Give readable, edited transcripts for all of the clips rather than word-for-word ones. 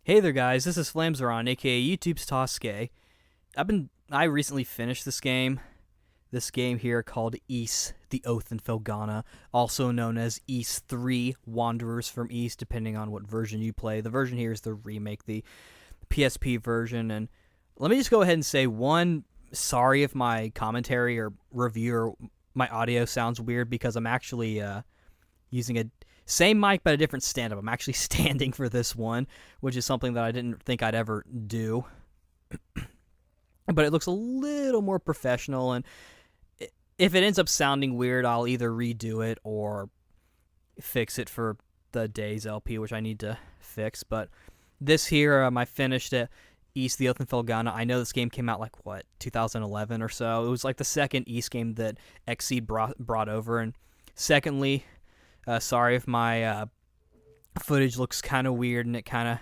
Hey there, guys. This is Flamzeron, aka YouTube's Tasuke. I recently finished this game. This game here called Ys: The Oath in Felghana, also known as Ys 3: Wanderers from Ys, depending on what version you play. The version here is the remake, the PSP version. And let me just go ahead and say, one, sorry if my commentary or review or my audio sounds weird, because I'm actually using a same mic but a different stand-up. I'm actually standing for this one, which is something that I didn't think I'd ever do. But it looks a little more professional, and if it ends up sounding weird, I'll either redo it or fix it for the Days LP, which I need to fix. But this here, I finished it. Ys: The Oath in Felghana. I know this game came out 2011 or so. It was like the second Ys game that XSeed brought over. And secondly, sorry if my footage looks kind of weird and it kind of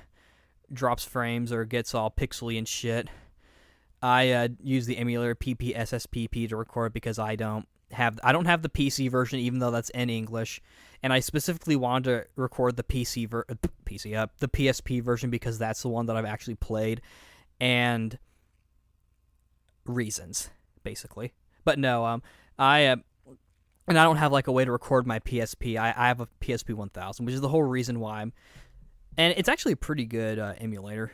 drops frames or gets all pixely and shit. I use the emulator PPSSPP to record because I don't have the PC version, even though that's in English, and I specifically wanted to record the the PSP version because that's the one that I've actually played, and reasons basically. But no, and I don't have a way to record my PSP. I have a PSP 1000, which is the whole reason why and it's actually a pretty good emulator.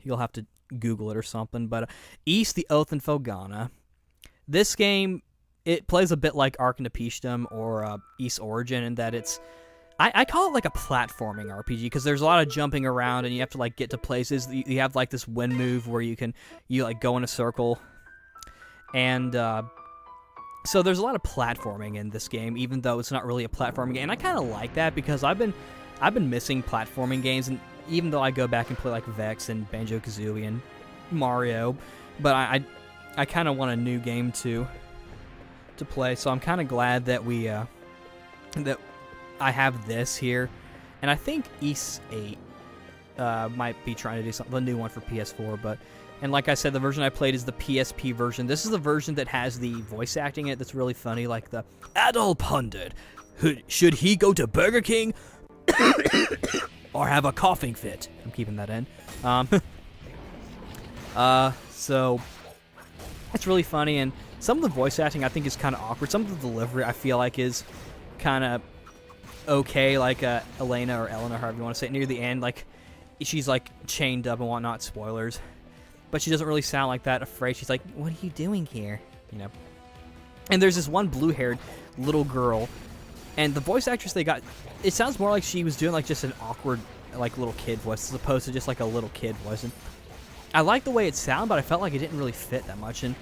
You'll have to Google it or something. But Ys: The Oath in Felghana. This game, it plays a bit like Ark Nepishtim or Ys Origin in that it's, I call it like a platforming RPG because there's a lot of jumping around and you have to get to places. You have this wind move where you go in a circle, and so there's a lot of platforming in this game, even though it's not really a platforming game. And I kind of like that because I've been missing platforming games, and even though I go back and play Vex and Banjo-Kazooie and Mario, but I kind of want a new game to play. So I'm kind of glad that that I have this here, and I think Ys 8 might be trying to do something, a new one for PS4, and like I said, the version I played is the PSP version. This is the version that has the voice acting in it that's really funny, like the adult pundit. Should he go to Burger King or have a coughing fit? I'm keeping that in. So it's really funny, and some of the voice acting I think is kind of awkward. Some of the delivery I feel like is kind of okay, like Elena or Eleanor, however you want to say it, near the end, she's chained up and whatnot, spoilers. But she doesn't really sound like that afraid. She's like, what are you doing here? And there's this one blue-haired little girl, and the voice actress they got, it sounds more like she was doing just an awkward little kid voice as opposed to just a little kid voice. And I like the way it sounded, but I felt like it didn't really fit that much. And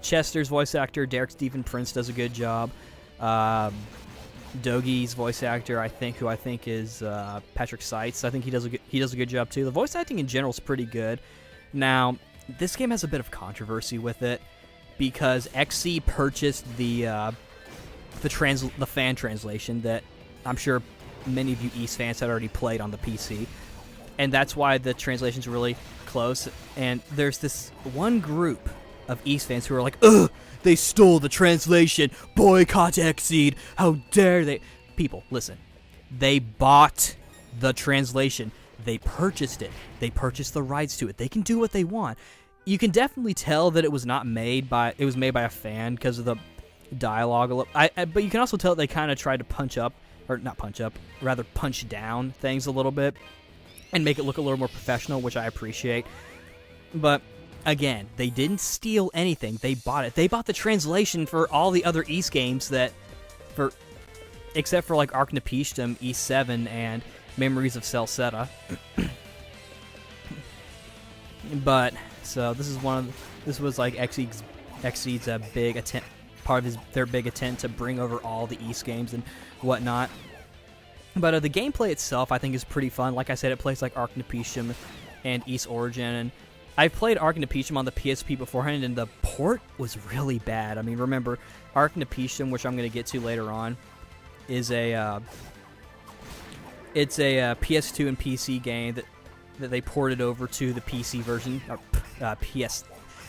Chester's voice actor, Derek Stephen Prince, does a good job. Dogi's voice actor, who I think is Patrick Seitz, I think he does a good job too. The voice acting in general is pretty good. Now, this game has a bit of controversy with it because XC purchased the fan translation that I'm sure many of you Ys fans had already played on the PC, and that's why the translation's really close. And there's this one group of Ys fans who are like, ugh, they stole the translation, boycott Xseed, how dare they. People, listen, they bought the translation. They purchased it. They purchased the rights to it. They can do what they want. You can definitely tell that it was made by a fan because of the dialogue. But you can also tell that they kind of tried to punch down things a little bit and make it look a little more professional, which I appreciate. But again, they didn't steal anything. They bought it. They bought the translation for all the other Ys games except for Ark Nepishtim, Ys 7, and Memories of Celceta. But so this was XSeed's big attempt, part of their big attempt to bring over all the Ys games and whatnot. But the gameplay itself I think is pretty fun. Like I said, it plays like Ark Nepishtim and Ys Origin, and I've played Ark Nepishtim on the PSP beforehand, and the port was really bad. I mean, remember, Ark Nepishtim, which I'm going to get to later on, is it's a PS2 and PC game that they ported over to the PC version.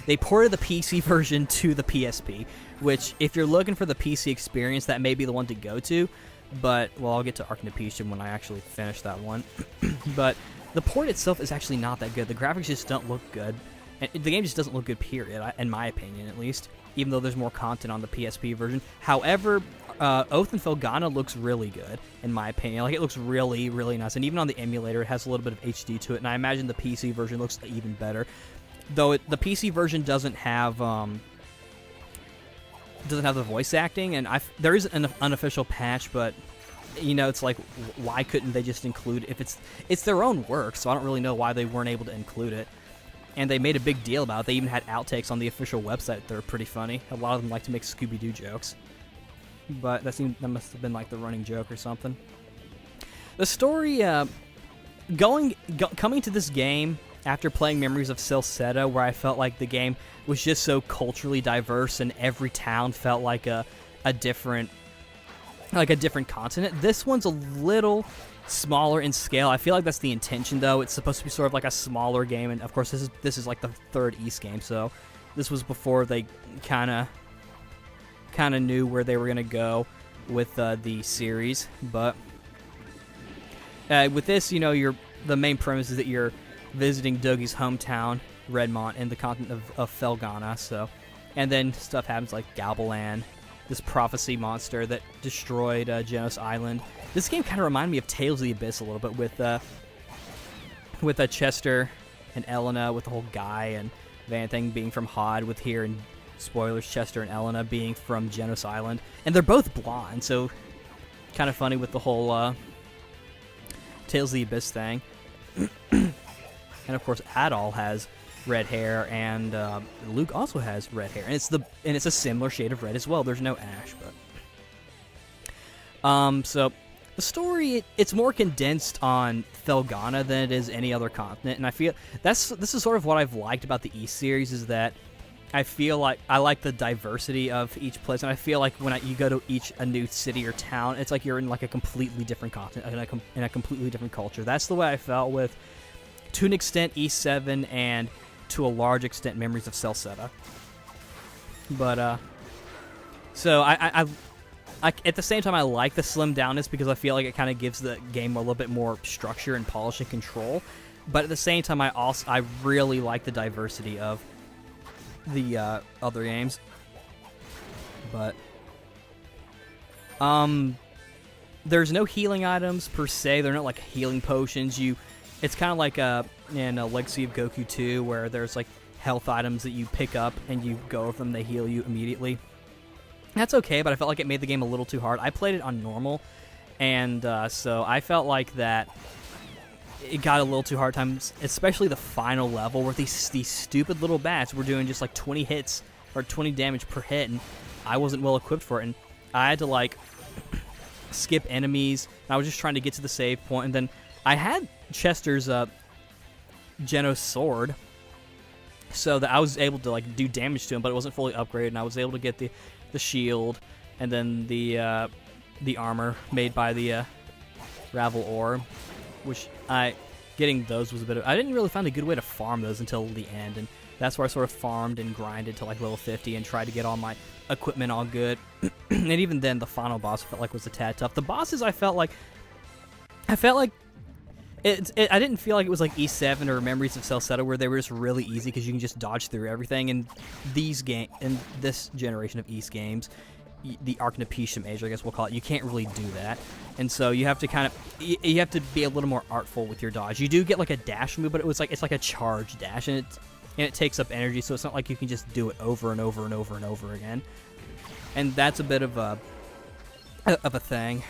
They ported the PC version to the PSP, which, if you're looking for the PC experience, that may be the one to go to. But, well, I'll get to Ark Nepishtim when I actually finish that one. But the port itself is actually not that good. The graphics just don't look good. And the game just doesn't look good, period, in my opinion, at least, even though there's more content on the PSP version. However, Oath and Felghana looks really good, in my opinion. Like, it looks really, really nice. And even on the emulator, it has a little bit of HD to it, and I imagine the PC version looks even better. Though the PC version doesn't have the voice acting, and there is an unofficial patch, but you know, it's like, why couldn't they just include it? If it's their own work, so I don't really know why they weren't able to include it. And they made a big deal about it. They even had outtakes on the official website that are pretty funny. A lot of them like to make Scooby-Doo jokes, but that must have been like the running joke or something. The story, coming to this game after playing Memories of Celceta, where I felt like the game was just so culturally diverse and every town felt like a different continent. This one's a little smaller in scale. I feel like that's the intention, though. It's supposed to be sort of like a smaller game, and of course this is like the third Ys game, so this was before they kind of knew where they were gonna go with the series. But with this, you know, the main premise is that you're visiting Dogi's hometown, Redmont, in the continent of Felghana. So, and then stuff happens like Galbalan, this prophecy monster that destroyed Genos Island. This game kind of reminded me of Tales of the Abyss a little bit, with Chester and Elena, with the whole Guy and Van thing being from Hod, with here, and spoilers, Chester and Elena being from Genos Island. And they're both blonde, so kind of funny with the whole Tales of the Abyss thing. And of course, Adol has red hair, and Luke also has red hair, and it's a similar shade of red as well. There's no ash, but so the story, it's more condensed on Felghana than it is any other continent, and I feel this is sort of what I've liked about the East series, is that I feel like I like the diversity of each place, and I feel like when you go to a new city or town, it's like you're in like a completely different continent, in a completely different culture. That's the way I felt with, to an extent, E7, and to a large extent, Memories of Celceta. But so I at the same time, I like the slim downness, because I feel like it kind of gives the game a little bit more structure and polish and control. But at the same time, I really like the diversity of the other games. But there's no healing items per se. They're not like healing potions. It's kind of like in Legacy of Goku 2, where there's like health items that you pick up and you go over them, they heal you immediately. That's okay, but I felt like it made the game a little too hard. I played it on normal, and so I felt like that it got a little too hard times, especially the final level, where these stupid little bats were doing just like 20 hits or 20 damage per hit, and I wasn't well equipped for it, and I had to like skip enemies, and I was just trying to get to the save point, and then I had Chester's Genos sword, so that I was able to like do damage to him, but it wasn't fully upgraded, and I was able to get the shield, and then the armor made by the Ravel Orb, which getting those was a bit of, I didn't really find a good way to farm those until the end, and that's where I sort of farmed and grinded to like level 50 and tried to get all my equipment all good. And even then, the final boss I felt like was a tad tough. The bosses, I felt like I didn't feel like it was like E7 or Memories of Celceta, where they were just really easy because you can just dodge through everything. In this generation of East games, the Archnapetium age, I guess we'll call it, you can't really do that, and so you have to you have to be a little more artful with your dodge. You do get like a dash move, but it's like a charge dash, and it takes up energy, so it's not like you can just do it over and over and over and over again. And that's a bit of a thing.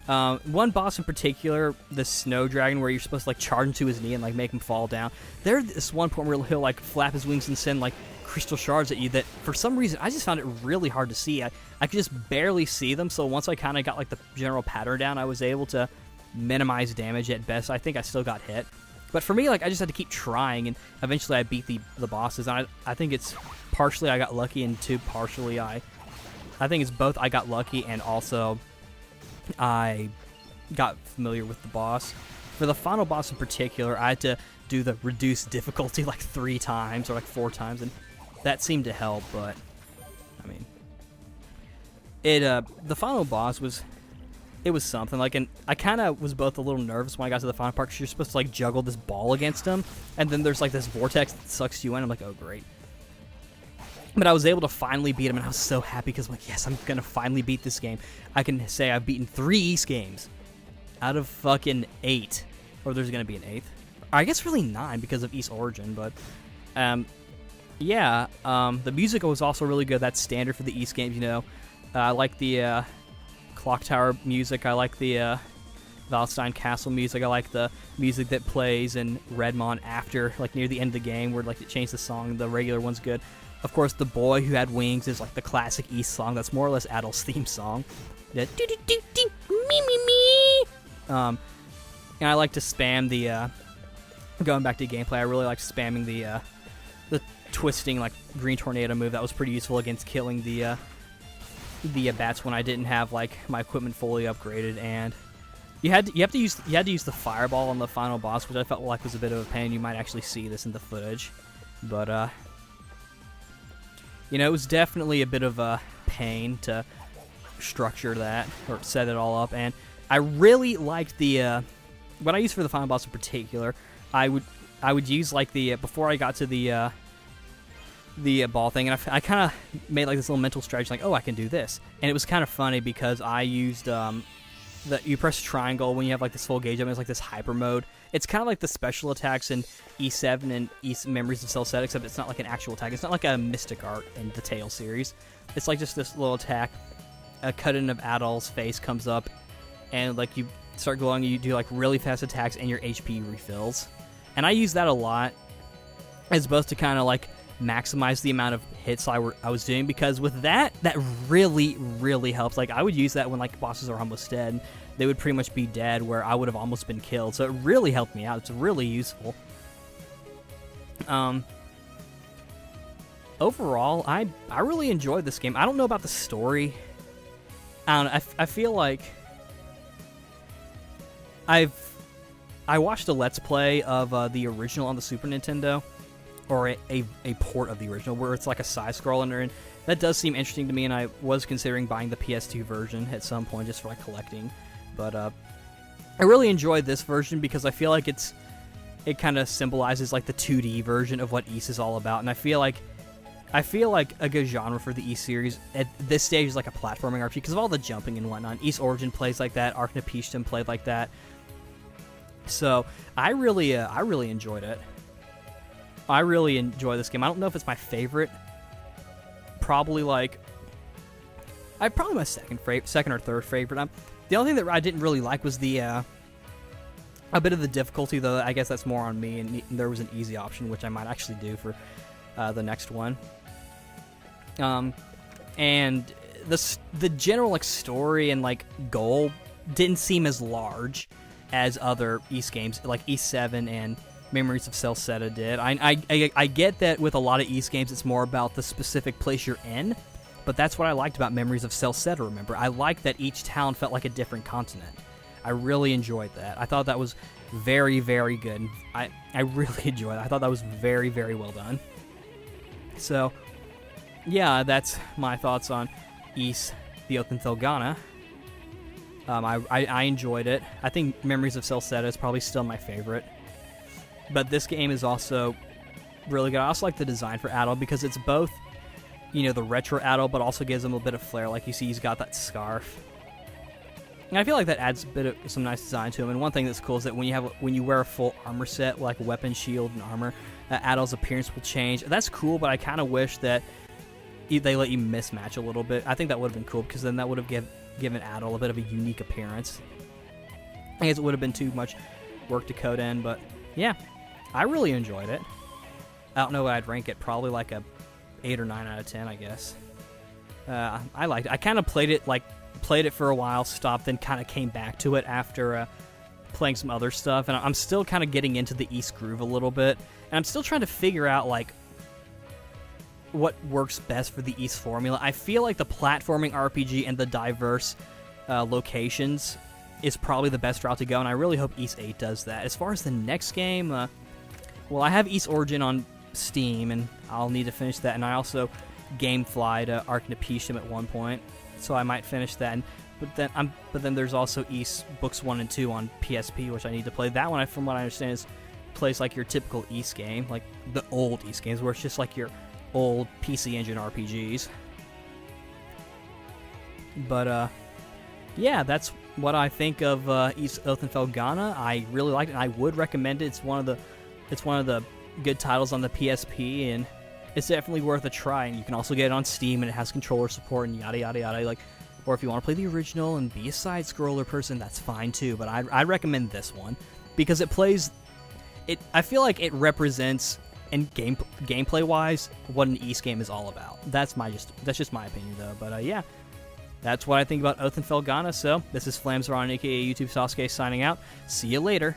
One boss in particular, the Snow Dragon, where you're supposed to like charge into his knee and like make him fall down. There's this one point where he'll like flap his wings and send like crystal shards at you that for some reason I just found it really hard to see. I could just barely see them, so once I kind of got like the general pattern down, I was able to minimize damage at best. I think I still got hit, but for me, like, I just had to keep trying, and eventually I beat the bosses. And I think it's partially I got lucky, and two, partially I think it's both I got lucky and also I got familiar with the boss. For the final boss in particular, I had to do the reduced difficulty like 3 times or like 4 times, and that seemed to help. But I mean, the final boss was it was something. Like, and I kind of was both a little nervous when I got to the final part because you're supposed to like juggle this ball against him, and then there's like this vortex that sucks you in. I'm like, oh great. But I was able to finally beat him, and I was so happy because I'm like, yes, I'm gonna finally beat this game. I can say I've beaten 3 Ys games out of fucking 8, or there's gonna be an 8th. I guess really 9 because of Ys Origin, but yeah. The music was also really good. That's standard for the Ys games, you know. I like the Clock Tower music. I like the Valstein Castle music. I like the music that plays in Redmon after, like, near the end of the game, where like it changed the song. The regular one's good. Of course, The Boy Who Had Wings is like the classic Ys song. That's more or less Adol's theme song. The me. And I like to spam the going back to gameplay. I really like spamming the twisting like green tornado move. That was pretty useful against killing the bats when I didn't have like my equipment fully upgraded. And you had to use the fireball on the final boss, which I felt like was a bit of a pain. You might actually see this in the footage, but you know, it was definitely a bit of a pain to structure that or set it all up. And I really liked the what I used for the final boss in particular. I would use like the before I got to the ball thing, and I kind of made like this little mental strategy, like, oh, I can do this. And it was kind of funny because I used you press triangle when you have like this full gauge up, and it's like this hyper mode. It's kind of like the special attacks in E7 and Memories of Celceta, except it's not like an actual attack. It's not like a Mystic Art in the Tail series. It's like just this little attack. A cut-in of Adol's face comes up, and like you start glowing, you do like really fast attacks, and your HP refills. And I use that a lot as opposed to kind of like maximize the amount of hits I was doing, because with that really, really helps. Like, I would use that when like bosses are almost dead. They would pretty much be dead where I would have almost been killed. So it really helped me out. It's really useful. Overall, I really enjoyed this game. I don't know about the story. I don't know. I feel like I watched a Let's Play of the original on the Super Nintendo, or a port of the original, where it's like a side-scroller, and that does seem interesting to me, and I was considering buying the PS2 version at some point just for like collecting. But I really enjoyed this version because I feel like it kind of symbolizes like the 2D version of what Ys is all about, and I feel like a good genre for the Ys series at this stage is like a platforming RPG because of all the jumping and whatnot. Ys Origin plays like that. Arc Nepishtim played like that. So I really enjoyed it. I really enjoy this game. I don't know if it's my favorite. Probably my second or third favorite. The only thing that I didn't really like was a bit of the difficulty, though. I guess that's more on me, and there was an easy option, which I might actually do for the next one. And the general like story and like goal didn't seem as large as other Ys games, like Ys 7 and Memories of Celceta did. I get that with a lot of Ys games, it's more about the specific place you're in, but that's what I liked about Memories of Celceta, remember? I liked that each town felt like a different continent. I really enjoyed that. I thought that was very, very good. I really enjoyed it. I thought that was very, very well done. So, yeah, that's my thoughts on Ys, the Oath in Felghana. I enjoyed it. I think Memories of Celceta is probably still my favorite. But this game is also really good. I also like the design for Adol because it's both, you know, the retro Adol, but also gives him a bit of flair. Like you see, he's got that scarf. And I feel like that adds a bit of some nice design to him. And one thing that's cool is that when you wear a full armor set, like weapon, shield, and armor, Adol's appearance will change. That's cool, but I kind of wish that they let you mismatch a little bit. I think that would have been cool because then that would have given Adol a bit of a unique appearance. I guess it would have been too much work to code in, but yeah, I really enjoyed it. I don't know what I'd rank it. Probably like a 8 or 9 out of 10, I guess. I liked it. I kind of played it for a while, stopped, then kind of came back to it after playing some other stuff, and I'm still kind of getting into the Ys groove a little bit, and I'm still trying to figure out like what works best for the Ys formula. I feel like the platforming RPG and the diverse locations is probably the best route to go, and I really hope Ys 8 does that. As far as the next game, well, I have Ys Origin on Steam, and I'll need to finish that, and I also gameflied Arc Nepishtim at one point, so I might finish that. And But then there's also Ys Books 1 and 2 on PSP, which I need to play. That one, from what I understand, is plays like your typical Ys game, like the old Ys games, where it's just like your old PC Engine RPGs. But yeah, that's what I think of Ys Oath and Felghana. I really liked it, and I would recommend it. It's one of the good titles on the PSP, and it's definitely worth a try. And you can also get it on Steam, and it has controller support and yada yada yada. Like, or if you want to play the original and be a side scroller person, that's fine too. But I recommend this one because it plays. I feel like it represents, and gameplay wise, what an Ys game is all about. That's just my opinion though. But yeah. That's what I think about Oath and Felghana. So, this is Flamesron, aka YouTube Tasuke, signing out. See you later.